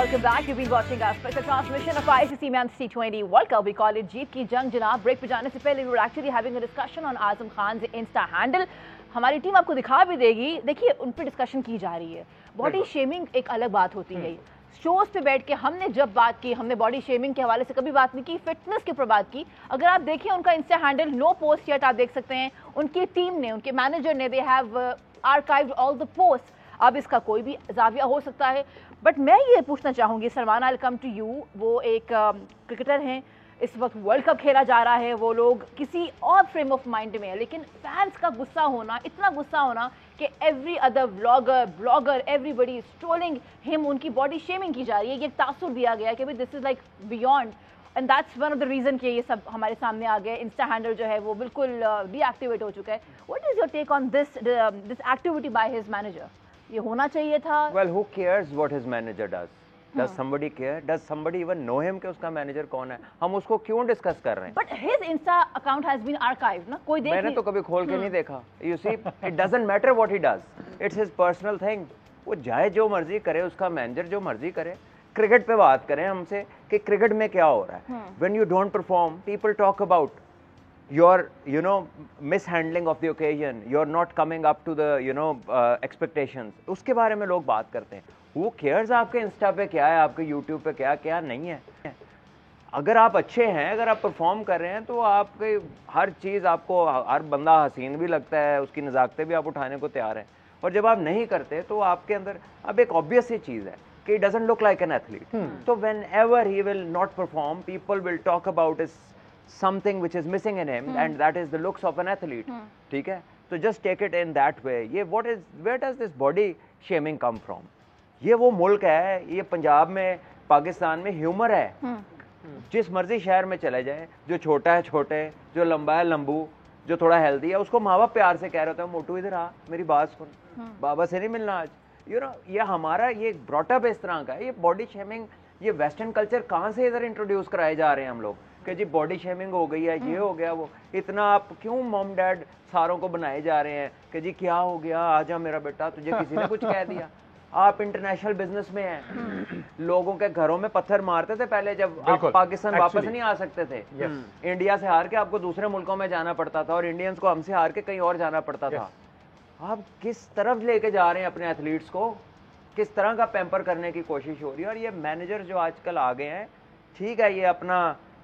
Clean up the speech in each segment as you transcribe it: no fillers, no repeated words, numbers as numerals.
welcome back. You've been watching our special transmission of ICC Men's T20 World Cup. We call it जीत की जंग जनाब. Break पे जाने से पहले we were actually having a discussion on Azam Khan से Insta handle. हमारी टीम आपको दिखा भी देगी. देखिए उन पर डिस्कशन की जा रही है. बॉडी शेमिंग एक अलग बात होती है. शोज पे बैठ के हमने जब बात की, हमने बॉडी शेमिंग के हवाले से कभी बात नहीं की, फिटनेस के ऊपर बात की. अगर आप देखें उनका insta handle no post yet आप देख सकते हैं. उनकी टीम ने, उनके मैनेजर ने, they have archived all the post. अब इसका कोई भी जाविया हो सकता है, बट मैं ये पूछना चाहूँगी Salman, I will come to you. वो एक क्रिकेटर हैं, इस वक्त वर्ल्ड कप खेला जा रहा है, वो लोग किसी और फ्रेम ऑफ माइंड में है, लेकिन फैंस का गुस्सा होना, इतना गुस्सा होना कि every other blogger everybody is trolling him, उनकी बॉडी शेमिंग की जा रही है. ये तासुर दिया गया कि भाई this is like beyond, and that's one of the reason कि ये सब हमारे सामने आ गया. इंस्टा हैंडल जो है वो बिल्कुल डीएक्टिवेट हो चुका है. What is your take on this activity by his manager? ये होना चाहिए था? Well, who cares what his manager does? Does somebody care? Does somebody even know him कि उसका मैनेजर कौन है? हम उसको क्यों डिस्कस कर रहे हैं? But his Insta account has been archived, ना? कोई देख मैंने तो कभी खोल के नहीं देखा. You see, it doesn't matter what he does. It's his personal thing. वो जाए जो मर्जी करे, उसका मैनेजर जो मर्जी करे. क्रिकेट पे बात करें हमसे कि क्रिकेट में क्या हो रहा है. When you don't perform, people talk about your mishandling of the occasion, you're not coming up to the expectations. उसके बारे में लोग बात करते हैं. Who cares आपके इंस्टा पे क्या है, आपके यूट्यूब पे क्या क्या नहीं है. अगर आप अच्छे हैं, अगर आप परफॉर्म कर रहे हैं तो आपके हर चीज़, आपको हर बंदा हसीन भी लगता है, उसकी नज़ाकतें भी आप उठाने को तैयार हैं. और जब आप नहीं करते तो आपके अंदर अब एक ऑब्वियस सी चीज़ है कि doesn't look like an athlete. So whenever he will not perform, people will talk about his something which is missing in him, and that is the looks of an athlete. ठीक है, तो just take it in that way. ये where does this body shaming come from? ये वो मुल्क है, ये पंजाब में, पाकिस्तान में ह्यूमर है. जिस मर्जी शहर में चले जाए, जो छोटा है छोटे, जो लंबा है लंबू, जो थोड़ा हेल्दी है, उसको माँ बाप प्यार से कह रहे होते हैं, मोटू इधर आ, मेरी बात सुन, बाबा से नहीं मिलना आज. ये हमारा ये ब्रॉटअप इस तरह का है. ये बॉडी शेमिंग, ये वेस्टर्न कल्चर कहाँ से इधर इंट्रोड्यूस कराए जा रहे हैं हम लोग कि जी बॉडी शेमिंग हो गई है, ये हो गया वो. इतना आप क्यों मॉम डैड सारों को बनाए जा रहे हैं कि जी क्या हो गया, आजा मेरा बेटा, तुझे किसी ने कुछ कह दिया. आप इंटरनेशनल बिजनेस में हैं, लोगों के घरों में पत्थर मारते थे पहले जब आप पाकिस्तान वापस नहीं आ सकते थे. इंडिया से हार के आपको दूसरे मुल्कों में जाना पड़ता था, और इंडियंस को हमसे हार के कहीं और जाना पड़ता था. आप किस तरफ लेके जा रहे हैं अपने एथलीट्स को, किस तरह का पैम्पर करने की कोशिश हो रही है. और ये मैनेजर जो आजकल आ गए हैं, ठीक है, ये अपना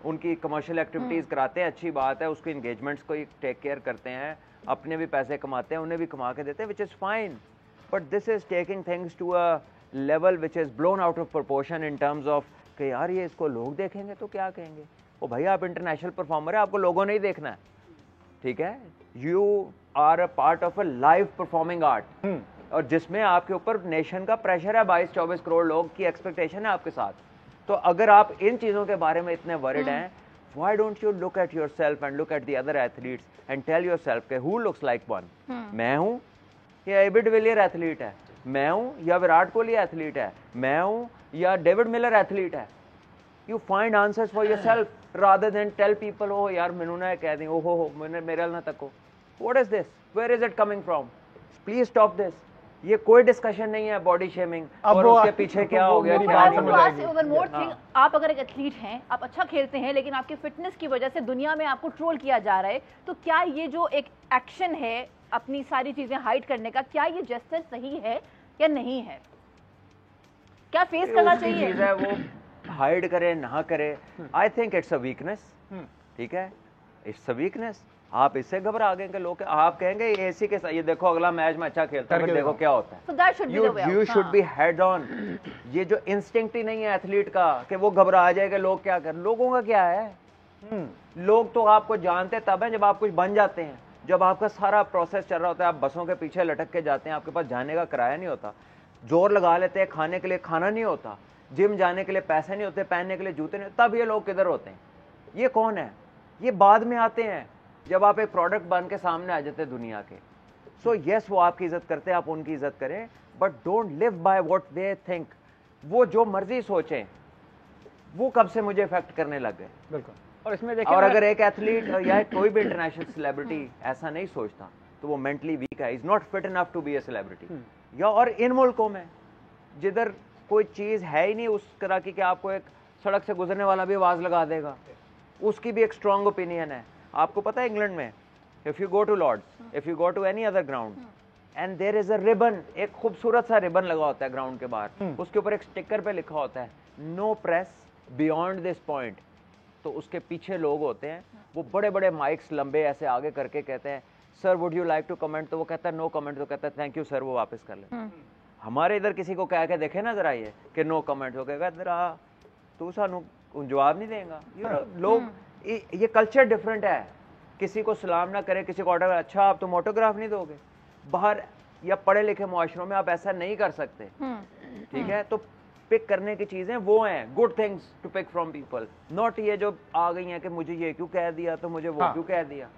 उनकी कमर्शियल एक्टिविटीज़ कराते हैं, अच्छी बात है, उसके इंगेजमेंट्स को टेक केयर करते हैं, अपने भी पैसे कमाते हैं, उन्हें भी कमा के देते हैं, which is fine. But this is taking things to a level which is blown out of proportion in terms of कि यार ये इसको लोग देखेंगे तो क्या कहेंगे. ओ भाई, आप इंटरनेशनल परफॉर्मर है, आपको लोगों ने ही देखना है. ठीक है, you are a part of a live performing art, और जिसमें आपके ऊपर नेशन का प्रेशर है. 22-24 करोड़ लोग की एक्सपेक्टेशन है आपके साथ. तो अगर आप इन चीज़ों के बारे में इतने वरिड हैं, why don't you look at yourself and look at the other athletes and tell yourself कि who looks like one? मैं हूँ या एबी डिविलियर एथलीट है, मैं हूँ या विराट कोहली एथलीट है, मैं हूँ या डेविड मिलर एथलीट है. You find answers for yourself rather than tell people, oh यार मैनू ना कह दें, oh हो मैंने मेरे ना तको. What is this? Where is it coming from? Please stop this. ये कोई डिस्कशन नहीं है बॉडी शेमिंग और उसके पीछे क्या हो गया. आप अगर एक एथलीट हैं, आप अच्छा खेलते हैं, लेकिन आपके फिटनेस की वजह से दुनिया में आपको ट्रोल किया जा रहा है, तो क्या ये जो एक एक्शन है अपनी सारी चीजें हाइड करने का, क्या ये जेस्चर सही है या नहीं है? क्या फेस करना चाहिए? चीज है वो हाइड करे ना करे, I think it's a weakness. ठीक है, इट्स अ वीकनेस. आप इससे घबरा गए कि लोग आप कहेंगे एसी के साथ, ये देखो अगला मैच में अच्छा खेलता है, देखो क्या होता है. You should be head on. ये जो इंस्टिंक्ट ही नहीं है एथलीट का कि वो घबरा जाएगा लोग क्या कर. लोगों का क्या है, लोग तो आपको जानते तब है जब आप कुछ बन जाते हैं, जब आपका सारा प्रोसेस चल रहा होता है, आप बसों के पीछे लटक के जाते हैं, आपके पास जाने का किराया नहीं होता, जोर लगा लेते हैं, खाने के लिए खाना नहीं होता, जिम जाने के लिए पैसे नहीं होते, पहनने के लिए जूते नहीं, तब ये लोग किधर होते हैं. ये कौन है? ये बाद में आते हैं जब आप एक प्रोडक्ट बन के सामने आ जाते हैं दुनिया के. सो यस, वो आपकी इज्जत करते हैं, आप उनकी इज्जत करें, but don't live by what they think. वो जो मर्जी सोचें, वो कब से मुझे इफेक्ट करने लग गए. बिल्कुल. और इसमें देखिए, और अगर एक एथलीट या कोई भी इंटरनेशनल सेलिब्रिटी ऐसा नहीं सोचता तो वो मेंटली वीक है, is not fit enough to be a celebrity. या और इन मुल्कों में जिधर कोई चीज़ है ही नहीं उस तरह की कि आपको एक सड़क से गुजरने वाला भी आवाज़ लगा देगा, उसकी भी एक स्ट्रॉन्ग ओपिनियन है। आपको पता है इंग्लैंड में if you go to Lord's, if you go to any other ground and there is a ribbon, एक खूबसूरत सा रिबन लगा होता है ग्राउंड के बाहर, उसके ऊपर एक स्टिकर पे लिखा होता है no press beyond this point. तो उसके पीछे लोग होते हैं, वो बड़े बड़े माइक्स लंबे ऐसे आगे करके कहते हैं sir would you like to comment, तो वो कहता है नो कमेंट, तो कहता है थैंक यू सर, वो वापस कर ले। हमारे इधर किसी को कह के देखे ना जरा ये कि नो कमेंट, हो गएगा जरा तू सानू जवाब नहीं देगा। लोग ये कल्चर डिफरेंट है, किसी को सलाम ना करे, किसी को ऑर्डर, अच्छा आप तुम ऑटोग्राफ नहीं दोगे। बाहर या पढ़े लिखे मुआशरों में आप ऐसा नहीं कर सकते, ठीक है। तो पिक करने की चीजें वो हैं, good things to pick from people, not ये जो आ गई हैं कि मुझे ये क्यों कह दिया तो मुझे वो क्यों कह दिया।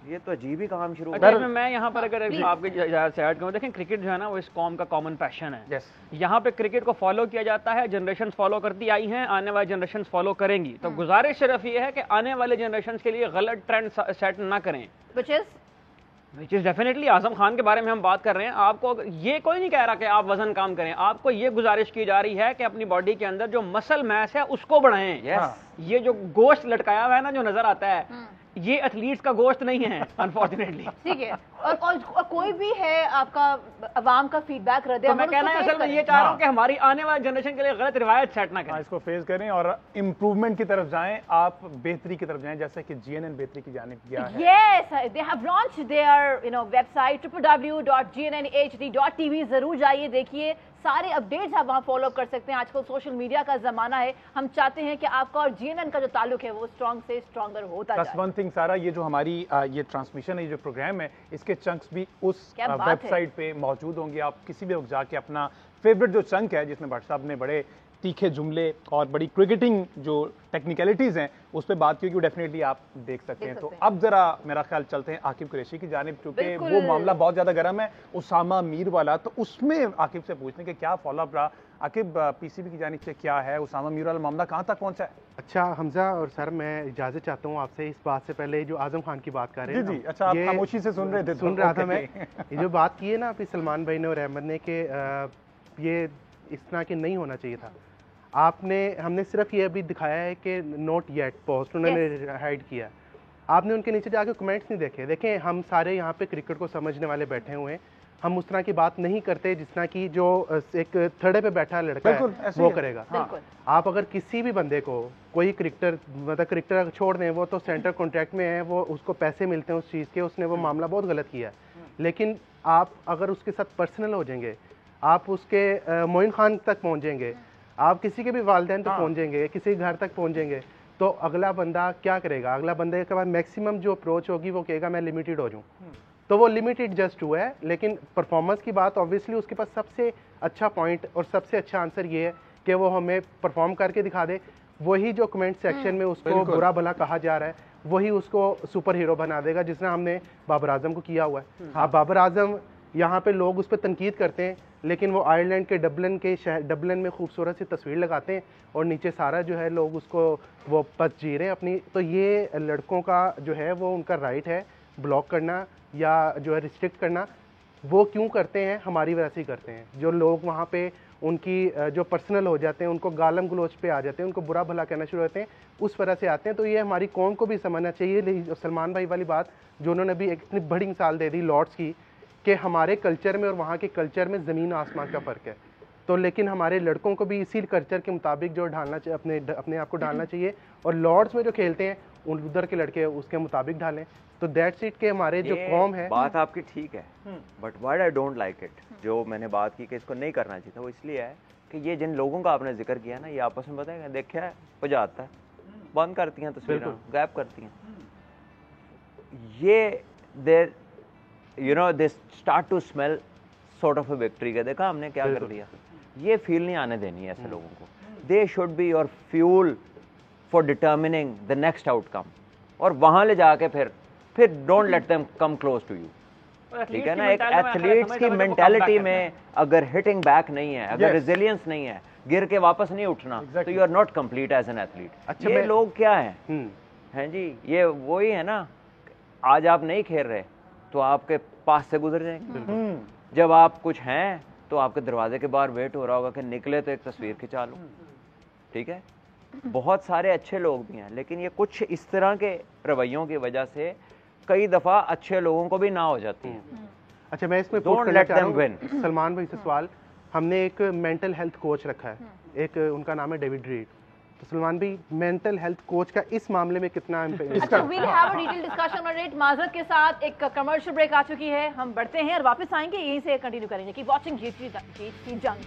ये तो अजीब ही काम शुरू अच्छा, मैं यहाँ पर अगर आपके से ऐड करूँ, देखें क्रिकेट जो है ना वो इस कौम का कॉमन पैशन है। यहाँ पे क्रिकेट को फॉलो किया जाता है, जनरेशन फॉलो करती आई हैं, आने वाली जनरेशन फॉलो करेंगी। तो गुजारिश सिर्फ ये है कि आने वाले जनरेशन के लिए गलत ट्रेंड सेट ना करें, which is definitely Azam Khan के बारे में हम बात कर रहे हैं। आपको ये कोई नहीं कह रहा कि आप वजन काम करें, आपको ये गुजारिश की जा रही है कि अपनी बॉडी के अंदर जो मसल मैस है उसको बढ़ाएं। ये जो गोश्त लटकाया हुआ है ना जो नजर आता है, ये एथलीट्स का गोश्त नहीं है अनफॉर्चुनेटली। ठीक है, और कोई भी है आपका अवाम का फीडबैक रद्द, तो मैं कहना है असल में ये चाह रहा हूँ कि हमारी आने वाली जनरेशन के लिए गलत रिवायत सेट ना करें, इसको फेस करें और इम्प्रूवमेंट की तरफ जाएं, आप बेहतरी की तरफ जाएं, जैसे कि जीएनएन बेहतरी की जानिब गया है। Yes, they have launched their website www.gnnhd.tv, जरूर जाइए, देखिए सारे अपडेट्स आप वहाँ फॉलो कर सकते हैं। आजकल सोशल मीडिया का जमाना है, हम चाहते हैं कि आपका और जीएनएन का जो ताल्लुक है वो स्ट्रॉन्ग से स्ट्रॉन्गर होता जाए। वन थिंग सारा, ये जो हमारी ये ट्रांसमिशन है, ये जो प्रोग्राम है, इसके चंक्स भी उस वेबसाइट पे मौजूद होंगे। आप किसी भी वक्त जाके अपना फेवरेट जो चंक है जिसमें भट्ट साहब ने बड़े तीखे जुमले और बड़ी क्रिकेटिंग जो टेक्निकलिटीज हैं उस पर बात की, डेफिनेटली आप देख सकते हैं। तो अब जरा मेरा ख्याल चलते हैं आकिब कुरैशी की जानिब, क्योंकि वो मामला बहुत ज्यादा गर्म है, उसामा मीर वाला। तो उसमें आकिब से पूछने के क्या फॉलोअप रहा। आकिब, पीसीबी की जानिब से क्या है, उसामा मीर वाला मामला कहाँ तक पहुंचा है? अच्छा हमजा और सर, मैं इजाजत चाहता हूँ आपसे इस बात से पहले, जो आजम खान की बात कर रहे हैं। जी, अच्छा, आप खामोशी से सुन रहे थे? सुन रहा था मैं। ये जो बात की है ना अभी सलमान भाई ने और अहमद ने कि ये इस तरह के नहीं होना चाहिए था। हमने सिर्फ ये अभी दिखाया है कि नोट येट पोस्ट उन्होंने हाइड किया, आपने उनके नीचे जाके कमेंट्स नहीं देखे। देखें, हम सारे यहाँ पे क्रिकेट को समझने वाले बैठे हुए हैं, हम उस तरह की बात नहीं करते जिस तरह की जो एक थर्डे पे बैठा लड़का है वो करेगा। आप अगर किसी भी बंदे को, कोई क्रिकेटर, मतलब क्रिकेटर छोड़ दें, वो तो सेंटर कॉन्ट्रैक्ट में है, वो उसको पैसे मिलते हैं उस चीज़ के, उसने वो मामला बहुत गलत किया। लेकिन आप अगर उसके साथ पर्सनल हो जाएंगे, आप उसके मोइन खान तक पहुँचेंगे, आप किसी के भी वालिदैन तक पहुँचेंगे, किसी घर तक पहुँचेंगे, तो अगला बंदा क्या करेगा? अगला बंदे के बाद मैक्सिमम जो अप्रोच होगी वो कहेगा मैं लिमिटेड हो जाऊँ। तो वो लिमिटेड जस्ट हुआ है, लेकिन परफॉर्मेंस की बात ऑब्वियसली उसके पास सबसे अच्छा पॉइंट और सबसे अच्छा आंसर ये है कि वो हमें परफॉर्म करके दिखा दे। वही जो कमेंट सेक्शन में उसको बुरा भला कहा जा रहा है, वही उसको सुपर हीरो बना देगा, जिसने हमने बाबर आजम को किया हुआ है। अब बाबर आजम, यहाँ पे लोग उस पर तनकीद करते हैं, लेकिन वो आयरलैंड के डबलिन में खूबसूरत सी तस्वीर लगाते हैं और नीचे सारा जो है लोग उसको वो पस जी रहे हैं अपनी। तो ये लड़कों का जो है वो उनका राइट है ब्लॉक करना या जो है रिस्ट्रिक्ट करना। वो क्यों करते हैं? हमारी वजह से ही करते हैं। जो लोग वहाँ पे उनकी जो पर्सनल हो जाते हैं, उनको गालम गलोच पे आ जाते हैं, उनको बुरा भला कहना शुरू होते हैं, उस वजह से आते हैं। तो ये हमारी कौम को भी समझना चाहिए। सलमान भाई वाली बात जो उन्होंने अभी एक इतनी बड़ी मिसाल दे दी लॉर्ड्स की, कि हमारे कल्चर में और वहाँ के कल्चर में ज़मीन आसमान का फ़र्क है। तो लेकिन हमारे लड़कों को भी इसी कल्चर के मुताबिक जो ढालना चाहिए, अपने आप को ढालना चाहिए, और लॉर्ड्स में जो खेलते हैं उधर के लड़के उसके मुताबिक ढालें। तो दैट्स इट के हमारे जो कौम है। बात आपकी ठीक है, but why I don't like it, जो मैंने बात की कि इसको नहीं करना चाहिए था, वो इसलिए है कि ये जिन लोगों का आपने जिक्र किया ना, ये आपस में बताएगा, देखा है बजाता है, बंद करती हैं तस्वीरें, गायब करती हैं। ये there you know they start to smell sort of a victory का। देखा हमने क्या कर दिया। ये फील नहीं आने देनी है ऐसे लोगों को। They should be your fuel for determining the next outcome, और वहां ले जाके फिर don't let them come close to you. ठीक है ना, एक एथलीट्स की मेंटालिटी में अगर हिटिंग बैक नहीं है, अगर रेजिलियंस नहीं है, गिर के वापस नहीं उठना, तो you are not complete as an athlete. अच्छा, ये लोग क्या हैं जी, ये वही है ना, आज आप नहीं खेल रहे तो आपके पास से गुजर जाएंगे। जब आप कुछ हैं तो आपके दरवाजे के बाहर वेट हो रहा होगा कि निकले तो एक तस्वीर खिंचा लूं, ठीक है। बहुत सारे अच्छे लोग भी हैं, लेकिन ये कुछ इस तरह के रवैयों की वजह से कई दफा अच्छे लोगों को भी ना हो जाती है। अच्छा, मैं इसमें Don't let them win. Salman भाई से सवाल, हमने एक मेंटल हेल्थ कोच रखा है, एक उनका नाम है डेविड रीड। तो सलमान भाई, मेंटल हेल्थ कोच का इस मामले में कितना अच्छा, we'll have a detailed discussion on it। माजरत के साथ एक कमर्शियल ब्रेक आ चुकी है, हम बढ़ते हैं और वापस आएंगे, यहीं से कंटिन्यू करेंगे। कीप वॉचिंग जीत की जंग।